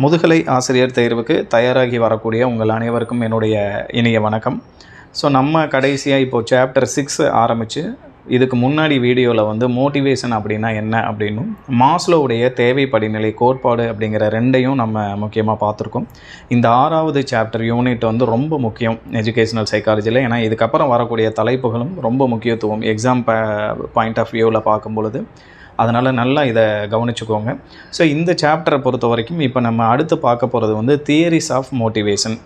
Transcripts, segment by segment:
முதுகலை ஆசிரியர் தேர்வுக்கு தயாராகி வரக்கூடிய உங்கள் அனைவருக்கும் என்னுடைய இனிய வணக்கம். ஸோ நம்ம கடைசியாக இப்போது சாப்டர் 6 ஆரம்பித்து இதுக்கு முன்னாடி வீடியோவில் வந்து மோட்டிவேஷன் அப்படின்னா என்ன அப்படின்னும் மாஸ்லோவுடைய தேவை படிநிலை கோட்பாடு அப்படிங்கிற ரெண்டையும் நம்ம முக்கியமாக பார்த்துருக்கோம். இந்த 6வது சாப்டர் யூனிட் வந்து ரொம்ப முக்கியம் எஜுகேஷனல் சைக்காலஜியில். ஏன்னா இதுக்கப்புறம் வரக்கூடிய தலைப்புகளும் ரொம்ப முக்கியத்துவம் எக்ஸாம் பாயிண்ட் ஆஃப் வியூவில் பார்க்கும் பொழுது. அதனால் நல்லா இதை கவனிச்சுக்கோங்க. ஸோ இந்த சாப்டரை பொறுத்த வரைக்கும் இப்போ நம்ம அடுத்து பார்க்க போகிறது வந்து தியரிஸ் ஆஃப் மோட்டிவேஷன்,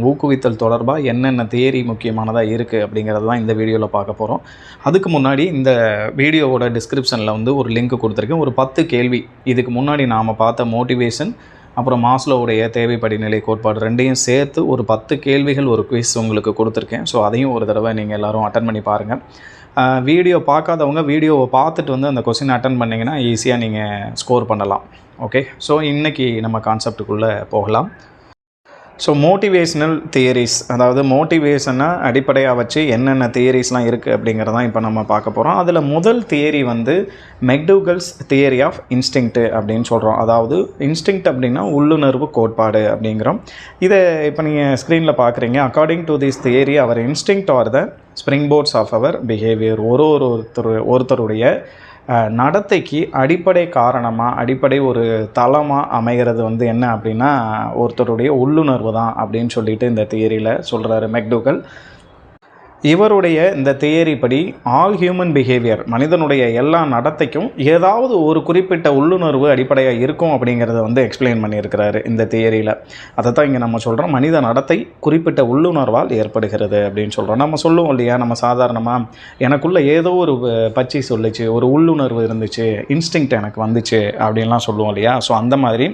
ஊக்குவித்தல் தொடர்பாக என்னென்ன தியரி முக்கியமானதாக இருக்குது அப்படிங்கிறது தான் இந்த வீடியோவில் பார்க்க போகிறோம். அதுக்கு முன்னாடி இந்த வீடியோவோட டிஸ்கிரிப்ஷனில் வந்து ஒரு லிங்க் கொடுத்துருக்கேன். ஒரு 10 கேள்வி இதுக்கு முன்னாடி நாம் பார்த்த மோட்டிவேஷன் அப்புறம் மாஸ்லோவுடைய தேவை படிநிலை கோட்பாடு ரெண்டையும் சேர்த்து ஒரு 10 கேள்விகள் ஒரு குவிஸ் உங்களுக்கு கொடுத்துருக்கேன். ஸோ அதையும் ஒரு தடவை நீங்கள் எல்லோரும் அட்டன் பண்ணி பாருங்கள். வீடியோ பார்க்காதவங்க வீடியோவை பார்த்துட்டு வந்து அந்த கொஸ்டின் அட்டன் பண்ணிங்கன்னா ஈஸியாக நீங்கள் ஸ்கோர் பண்ணலாம். ஓகே, ஸோ இன்றைக்கி நம்ம கான்செப்டுக்குள்ளே போகலாம். ஸோ மோட்டிவேஷ்னல் தியரிஸ், அதாவது மோட்டிவேஷனை அடிப்படையாக வச்சு என்னென்ன தியரிஸ்லாம் இருக்குது அப்படிங்கிறதான் இப்போ நம்ம பார்க்க போகிறோம். அதில் முதல் தியரி வந்து மெக்டூகல்ஸ் தியரி ஆஃப் இன்ஸ்டிங்க்ட் அப்படின்னு சொல்கிறோம். அதாவது இன்ஸ்டிங்க்ட் அப்படின்னா உள்ளுணர்வு கோட்பாடு அப்படிங்கிறோம். இதை இப்போ நீங்கள் ஸ்க்ரீனில் பார்க்குறீங்க. According to this theory our instinct are the springboards of our behaviour. ஒருத்தருடைய நடத்தைக்கு அடிப்படை காரணமாக அடிப்படை ஒரு தளமாக அமைகிறது வந்து என்ன அப்படின்னா ஒருத்தருடைய உள்ளுணர்வு தான் அப்படின்னு சொல்லிட்டு இந்த தியரியில் சொல்கிறாரு மெக்டூகல். இவருடைய இந்த தியரி படி ஆல் ஹியூமன் பிஹேவியர், மனிதனுடைய எல்லா நடத்தைக்கும் ஏதாவது ஒரு குறிப்பிட்ட உள்ளுணர்வு அடிப்படையாக இருக்கும் அப்படிங்கிறத வந்து எக்ஸ்பிளைன் பண்ணியிருக்கிறாரு இந்த தியரியில். அதை தான் இங்கே நம்ம சொல்கிறோம், மனித நடத்தை குறிப்பிட்ட உள்ளுணர்வால் ஏற்படுகிறது அப்படின்னு சொல்கிறோம். நம்ம சொல்லுவோம் இல்லையா, நம்ம சாதாரணமாக எனக்குள்ளே ஏதோ ஒரு பச்சி சொல்லிச்சு, ஒரு உள்ளுணர்வு இருந்துச்சு, இன்ஸ்டிங்க்ட் எனக்கு வந்துச்சு அப்படின்லாம் சொல்லுவோம் இல்லையா. ஸோ அந்த மாதிரி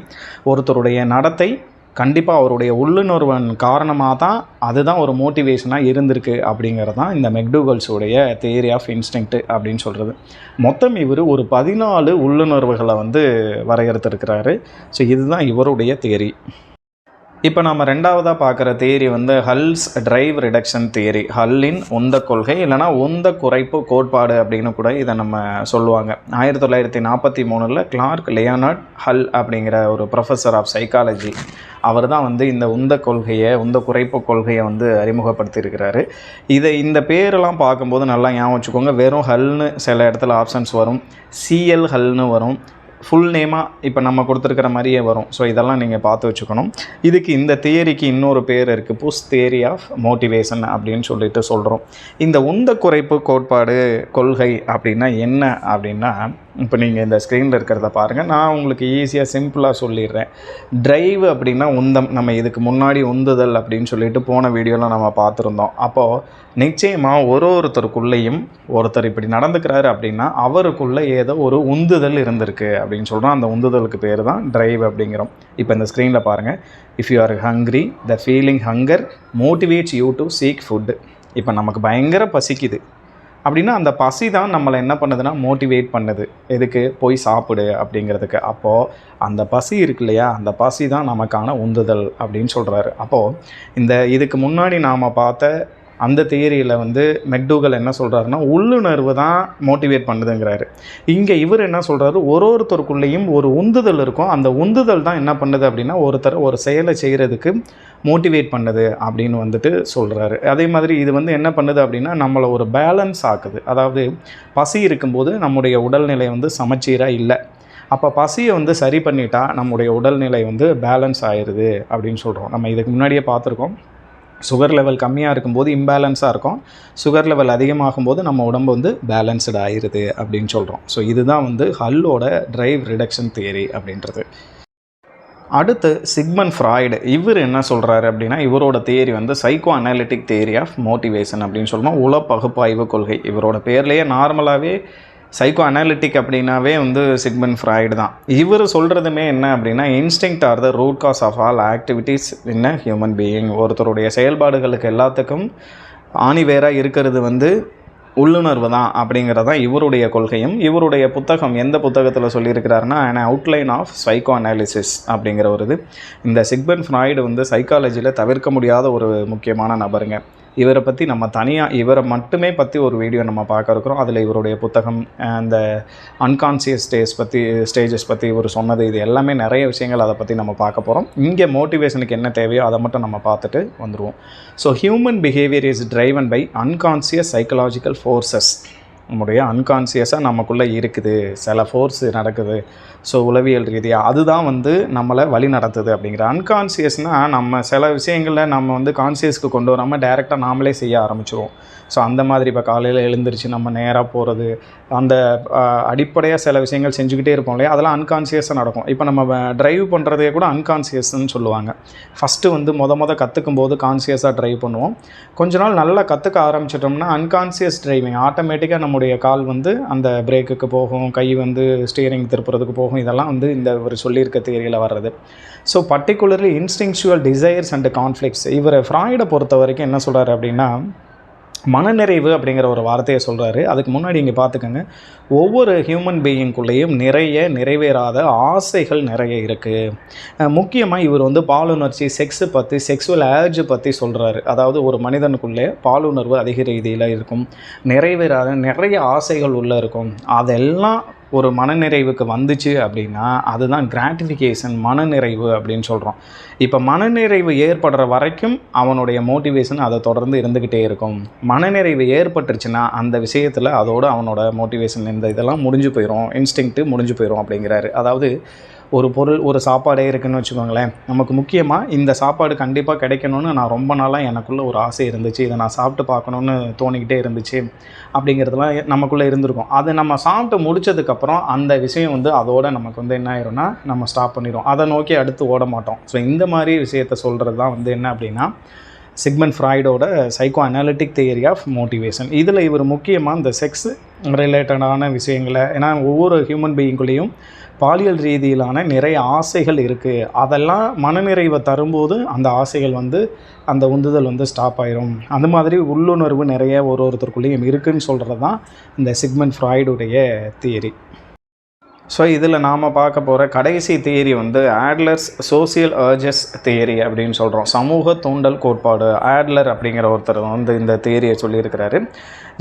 ஒருத்தருடைய நடத்தை கண்டிப்பாக அவருடைய உள்ளுணர்வன் காரணமாக தான் அதுதான் ஒரு மோட்டிவேஷனாக இருந்திருக்கு அப்படிங்கிறது தான் இந்த மெக்டூகல்ஸுடைய தியரி ஆஃப் இன்ஸ்டிங்க்ட் அப்படின்னு சொல்கிறது. மொத்தம் இவர் ஒரு 14 உள்ளுணர்வுகளை வந்து வரையறுத்திருக்கிறாரு. ஸோ இதுதான் இவருடைய தியரி. இப்போ நம்ம ரெண்டாவதாக பார்க்குற தியரி வந்து ஹல்ஸ் டிரைவ் ரிடக்ஷன் தியரி, ஹல்லின் உந்த கொள்கை இல்லைனா உந்த குறைப்பு கோட்பாடு அப்படின்னு கூட இதை நம்ம சொல்லுவாங்க. 1943 கிளார்க் லியோனார்ட் ஹல் அப்படிங்கிற ஒரு ப்ரொஃபஸர் ஆஃப் சைக்காலஜி, அவர் தான் வந்து இந்த உந்த கொள்கையை, உந்த குறைப்பு கொள்கையை வந்து அறிமுகப்படுத்தியிருக்கிறாரு. இந்த பேரெல்லாம் பார்க்கும்போது நல்லா ஞாபகம் வச்சுக்கோங்க. வெறும் ஹல்னு சில இடத்துல ஆப்ஷன்ஸ் வரும், சிஎல் ஹல்னு வரும், ஃபுல் நேமாக இப்போ நம்ம கொடுத்துருக்கிற மாதிரியே வரும். ஸோ இதெல்லாம் நீங்கள் பார்த்து வச்சுக்கணும். இதுக்கு இந்த தியரிக்கு இன்னொரு பேர் இருக்குது, புஷ் தியரி ஆஃப் மோட்டிவேஷன் அப்படின்னு சொல்லிட்டு சொல்கிறோம். இந்த உந்த குறைப்பு கோட்பாடு கொள்கை அப்படின்னா என்ன அப்படின்னா, இப்போ நீங்கள் இந்த ஸ்க்ரீனில் இருக்கிறத பாருங்கள். நான் உங்களுக்கு ஈஸியாக சிம்பிளாக சொல்லிடுறேன். டிரைவ் அப்படின்னா உந்தம். நம்ம இதுக்கு முன்னாடி உந்துதல் அப்படின்னு சொல்லிட்டு போன வீடியோவில் நம்ம பார்த்துருந்தோம். அப்போது நிச்சயமாக ஒருத்தருக்குள்ளேயும் ஒருத்தர் இப்படி நடந்துக்கிறாரு அப்படின்னா அவருக்குள்ளே ஏதோ ஒரு உந்துதல் இருந்திருக்கு அப்படின்னு சொல்கிறோம். அந்த உந்துதலுக்கு பேர் தான் டிரைவ் அப்படிங்கிறோம். இப்போ இந்த ஸ்க்ரீனில் பாருங்கள். If you are hungry, the feeling hunger motivates you to seek food. இப்போ நமக்கு பயங்கர பசிக்குது அப்படின்னா அந்த பசி தான் நம்மளை என்ன பண்ணுதுன்னா மோட்டிவேட் பண்ணுது. எதுக்கு? போய் சாப்பிடு அப்படிங்கிறதுக்கு. அப்போது அந்த பசி இருக்கு இல்லையா, அந்த பசி தான் நமக்கான உந்துதல் அப்படின்னு சொல்கிறாரு. அப்போது இதுக்கு முன்னாடி நாம் பார்த்த அந்த தியரியில் வந்து மெக்டூகல் என்ன சொல்கிறாருன்னா உள்ளுணர்வு தான் மோட்டிவேட் பண்ணுதுங்கிறாரு. இங்கே இவர் என்ன சொல்கிறாரு, ஒருத்தருக்குள்ளேயும் ஒரு உந்துதல் இருக்கும், அந்த உந்துதல் தான் என்ன பண்ணுது அப்படின்னா ஒருத்தர் ஒரு செயலை செய்கிறதுக்கு மோட்டிவேட் பண்ணுது அப்படின்னு வந்துட்டு சொல்கிறாரு. அதே மாதிரி இது வந்து என்ன பண்ணுது அப்படின்னா நம்மளை ஒரு பேலன்ஸ் ஆக்குது. அதாவது பசி இருக்கும்போது நம்முடைய உடல்நிலை வந்து சமச்சீராக இல்லை, அப்போ பசியை வந்து சரி பண்ணிட்டா நம்முடைய உடல்நிலை வந்து பேலன்ஸ் ஆயிடுது அப்படின்னு சொல்கிறோம். நம்ம இதுக்கு முன்னாடியே பார்த்துருக்கோம். சுகர் லெவல் கம்மியாக இருக்கும்போது இம்பேலன்ஸாக இருக்கும், சுகர் லெவல் அதிகமாகும்போது நம்ம உடம்பு வந்து பேலன்ஸ்டு ஆயிடுது அப்படின்னு சொல்கிறோம். ஸோ இதுதான் வந்து ஹல்லோட டிரைவ் ரிடக்ஷன் தியரி அப்படின்றது. அடுத்து சிக்மண்ட் ஃப்ராய்டு, இவர் என்ன சொல்கிறாரு அப்படின்னா இவரோட தியரி வந்து psychoanalytic theory of motivation அப்படின்னு சொல்லணும், உள பகுப்பாய்வு கொள்கை. இவரோட பேர்லேயே நார்மலாகவே சைக்கோ அனாலிட்டிக் அப்படின்னாவே வந்து சிக்மண்ட் ஃப்ராய்டு தான். இவர் சொல்கிறதுமே என்ன அப்படின்னா instinct are the root cause of all activities in a human being. ஒருத்தருடைய செயல்பாடுகளுக்கு எல்லாத்துக்கும் ஆணிவேராக இருக்கிறது வந்து உள்ளுணர்வு தான் அப்படிங்கிறது தான் இவருடைய கொள்கையும். இவருடைய புத்தகம் எந்த புத்தகத்தில் சொல்லியிருக்கிறாருன்னா an outline of psychoanalysis அப்படிங்கிற ஒரு இது. இந்த சிக்மண்ட் ஃப்ராய்டு வந்து சைக்காலஜியில் தவிர்க்க முடியாத ஒரு முக்கியமான நபருங்க. இவரை பற்றி நம்ம தனியாக இவரை மட்டுமே பற்றி ஒரு வீடியோ நம்ம பார்க்க இருக்கிறோம். அதில் இவருடைய புத்தகம், அந்த அன்கான்சியஸ் ஸ்டேஜஸ் பற்றி இவர் சொன்னது, இது எல்லாமே நிறைய விஷயங்கள் அதை பற்றி நம்ம பார்க்க போகிறோம். இங்கே மோட்டிவேஷனுக்கு என்ன தேவையோ அதை மட்டும் நம்ம பார்த்துட்டு வந்துடுவோம். So human behaviour is driven by unconscious psychological forces. நம்முடைய அன்கான்சியஸாக நமக்குள்ளே இருக்குது, சில ஃபோர்ஸ் நடக்குது. ஸோ உளவியல் ரீதியாக அதுதான் நம்மளை வழி நடத்துது அப்படிங்கிற. அன்கான்சியஸ்னால் நம்ம சில விஷயங்களில் நம்ம கான்சியஸ்க்கு கொண்டு வராமல் டைரெக்டாக நாமளே செய்ய ஆரம்பிச்சிடுவோம். ஸோ அந்த மாதிரி இப்போ காலையில் எழுந்திரிச்சு நம்ம நேராக போகிறது, அந்த அடிப்படையாக சில விஷயங்கள் செஞ்சுக்கிட்டே இருப்போம் இல்லையா, அதெல்லாம் அன்கான்சியஸாக நடக்கும். இப்போ நம்ம ட்ரைவ் பண்ணுறதே கூட அன்கான்சியஸ்ன்னு சொல்லுவாங்க. ஃபஸ்ட்டு மொத கற்றுக்கும் போது கான்சியஸாக ட்ரைவ் பண்ணுவோம். கொஞ்ச நாள் நல்லா கற்றுக்க ஆரம்பிச்சிட்டோம்னா அன்கான்சியஸ் டிரைவிங் ஆட்டோமேட்டிக்காக நம்முடைய கால் அந்த பிரேக்குக்கு போகும், கை ஸ்டியரிங் திருப்புறதுக்கு போகும். இதெல்லாம் இந்த ஒரு சொல்லியிருக்க தியரியில் வர்றது. So particularly instinctual desires and conflicts. இவர் ஃப்ராய்டை பொறுத்த வரைக்கும் என்ன சொல்கிறாரு அப்படின்னா, மனநிறைவு அப்படிங்கிற ஒரு வார்த்தையை சொல்கிறாரு. அதுக்கு முன்னாடி இங்கே பார்த்துக்கோங்க, ஒவ்வொரு ஹியூமன் பீயிங்குள்ளேயும் நிறைவேறாத ஆசைகள் நிறைய இருக்குது. முக்கியமாக இவர் பாலுணர்ச்சி, செக்ஸு பற்றி, செக்ஸுவல் ஏர்ஜ் பற்றி சொல்கிறாரு. அதாவது ஒரு மனிதனுக்குள்ளே பாலுணர்வு அதிக ரீதியில் இருக்கும், நிறைவேறாத நிறைய ஆசைகள் உள்ளே இருக்கும். அதெல்லாம் ஒரு மனநிறைவுக்கு வந்துச்சு அப்படின்னா அதுதான் கிராட்டிஃபிகேஷன், மனநிறைவு அப்படின்னு சொல்கிறோம். இப்போ மனநிறைவு ஏற்படுற வரைக்கும் அவனுடைய மோட்டிவேஷன் அதை தொடர்ந்து இருந்துக்கிட்டே இருக்கும். மனநிறைவு ஏற்பட்டுருச்சுன்னா அந்த விஷயத்தில் அதோடு அவனோட மோட்டிவேஷன் இதெல்லாம் முடிஞ்சு போயிடும், இன்ஸ்டிங்க்ட்டு முடிஞ்சு போயிடும் அப்படிங்கிறாரு. அதாவது ஒரு பொருள், ஒரு சாப்பாடே இருக்குதுன்னு வச்சுக்கோங்களேன், நமக்கு முக்கியமாக இந்த சாப்பாடு கண்டிப்பாக கிடைக்கணும்னு நான் ரொம்ப நாளாக எனக்குள்ளே ஒரு ஆசை இருந்துச்சு, இதை நான் சாப்பிட்டு பார்க்கணுன்னு தோணிக்கிட்டே இருந்துச்சு அப்படிங்கிறதுலாம் நமக்குள்ளே இருந்திருக்கும். அதை நம்ம சாப்பிட்டு முடித்ததுக்கப்புறம் அந்த விஷயம் அதோடு நமக்கு என்ன ஆயிரும்னா நம்ம ஸ்டாப் பண்ணிடுவோம், அதை நோக்கி அடுத்து ஓட மாட்டோம். ஸோ இந்த மாதிரி விஷயத்தை சொல்கிறது தான் என்ன அப்படின்னா சிக்மண்ட் ஃப்ராய்டோட psychoanalytic theory of motivation. இதில் இவர் முக்கியமாக இந்த செக்ஸ் ரிலேட்டடான விஷயங்களை, ஏன்னா ஒவ்வொரு ஹியூமன் பீயிங்குள்ளேயும் பாலியல் ரீதியிலான நிறைய ஆசைகள் இருக்குது. அதெல்லாம் மனநிறைவை தரும்போது அந்த ஆசைகள் அந்த உந்துதல் ஸ்டாப் ஆயிரும். அந்த மாதிரி உள்ளுணர்வு நிறைய ஒருத்தருக்குள்ளேயும் இருக்குதுன்னு சொல்கிறது தான் இந்த சிக்மண்ட் ஃப்ராய்டுடைய தியரி. ஸோ இதில் நாம் பார்க்க போகிற கடைசி தியரி ஆட்லர்ஸ் சோசியல் அர்ஜஸ் தியரி அப்படின்னு சொல்கிறோம். சமூக தூண்டல் கோட்பாடு. ஆட்லர் அப்படிங்கிற ஒருத்தர் இந்த தியரியை சொல்லியிருக்கிறாரு.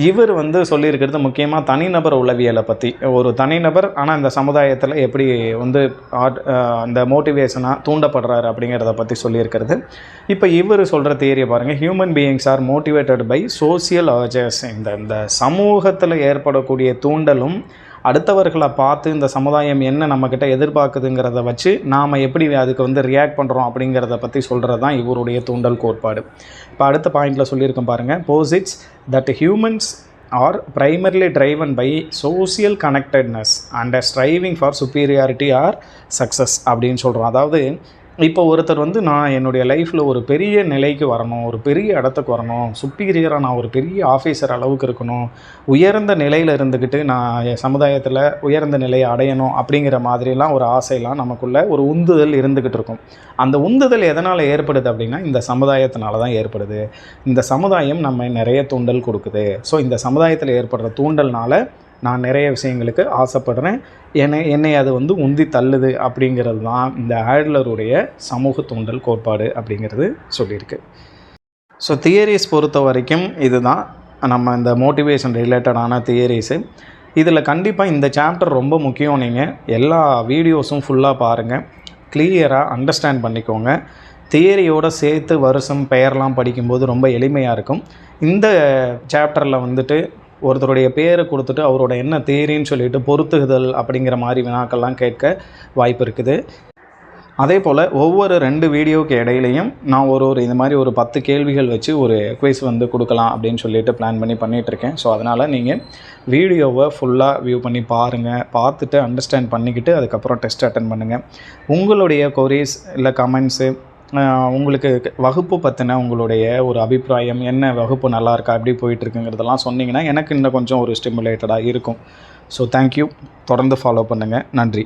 இவர் சொல்லியிருக்கிறது முக்கியமாக தனிநபர் உளவியலை பற்றி. ஒரு தனிநபர் ஆனால் இந்த சமுதாயத்தில் எப்படி இந்த மோட்டிவேஷனாக தூண்டப்படுறாரு அப்படிங்கிறத பற்றி சொல்லியிருக்கிறது. இப்போ இவர் சொல்கிற தியரியை பாருங்கள். Human beings are motivated by social urges. இந்த சமூகத்தில் ஏற்படக்கூடிய தூண்டலும் அடுத்தவர்களை பார்த்து இந்த சமுதாயம் என்ன நம்மக்கிட்ட எதிர்பார்க்குதுங்கிறத வச்சு நாம் எப்படி அதுக்கு ரியாக்ட் பண்ணுறோம் அப்படிங்கிறத பற்றி சொல்கிறது தான் இவருடைய தூண்டல் கோட்பாடு. இப்போ அடுத்த பாயிண்டில் சொல்லியிருக்கேன் பாருங்கள். Posits that humans are primarily driven by social connectedness and striving for superiority or success அப்படின்னு சொல்கிறோம். அதாவது இப்போ ஒருத்தர் நான் என்னுடைய லைஃப்பில் ஒரு பெரிய நிலைக்கு வரணும், ஒரு பெரிய இடத்துக்கு வரணும், சுப்பீரியராக நான் ஒரு பெரிய ஆஃபீஸர் அளவுக்கு இருக்கணும், உயர்ந்த நிலையில் இருந்துக்கிட்டு நான் என் சமுதாயத்தில் உயர்ந்த நிலையை அடையணும் அப்படிங்கிற மாதிரிலாம் ஒரு ஆசைலாம் நமக்குள்ளே ஒரு உந்துதல் இருந்துக்கிட்டு இருக்கும். அந்த உந்துதல் எதனால் ஏற்படுது அப்படின்னா இந்த சமுதாயத்தினால தான் ஏற்படுது. இந்த சமுதாயம் நம்ம நிறைய தூண்டல் கொடுக்குது. ஸோ இந்த சமுதாயத்தில் ஏற்படுற தூண்டல்னால நான் நிறைய விஷயங்களுக்கு ஆசைப்படுறேன், என்னை அது உந்தி தள்ளுது அப்படிங்கிறது தான் இந்த ஆட்லருடைய சமூக தூண்டல் கோட்பாடு அப்படிங்கிறது சொல்லியிருக்கு. ஸோ தியரிஸ் பொறுத்த வரைக்கும் இதுதான் நம்ம இந்த மோட்டிவேஷன் ரிலேட்டடான தியரிஸு. இதில் கண்டிப்பாக இந்த சாப்டர் ரொம்ப முக்கியம். நீங்கள் எல்லா வீடியோஸும் ஃபுல்லாக பாருங்கள், கிளியராக அண்டர்ஸ்டாண்ட் பண்ணிக்கோங்க. தியரியோடு சேர்த்து வருஷம் பெயர்லாம் படிக்கும்போது ரொம்ப எளிமையாக இருக்கும். இந்த சாப்டரில் ஒருத்தருடைய பேரை கொடுத்துட்டு அவரோட என்ன தியரின்னு சொல்லிட்டு பொருத்துகுதல் அப்படிங்கிற மாதிரி வினாக்கள்லாம் கேட்க வாய்ப்பு இருக்குது. அதே போல் ஒவ்வொரு 2 வீடியோவுக்கு இடையிலையும் நான் இந்த மாதிரி ஒரு 10 கேள்விகள் வச்சு ஒரு குவிஸ் கொடுக்கலாம் அப்படின்னு சொல்லிட்டு பிளான் பண்ணிகிட்ருக்கேன். ஸோ அதனால் நீங்கள் வீடியோவை ஃபுல்லாக வியூ பண்ணி பாருங்கள், பார்த்துட்டு அண்டர்ஸ்டாண்ட் பண்ணிக்கிட்டு அதுக்கப்புறம் டெஸ்ட் அட்டன் பண்ணுங்கள். உங்களுடைய கொரீஸ் இல்லை கமெண்ட்ஸு, உங்களுக்கு வகுப்பு பற்றின உங்களுடைய ஒரு அபிப்பிராயம், என்ன வகுப்பு நல்லா இருக்கா, எப்படி போயிட்டுருக்குங்கிறதெல்லாம் சொன்னிங்கன்னா எனக்கு இன்னும் கொஞ்சம் ஒரு ஸ்டிமுலேட்டடாக இருக்கும். So thank you. தொடர்ந்து ஃபாலோ பண்ணுங்கள். நன்றி.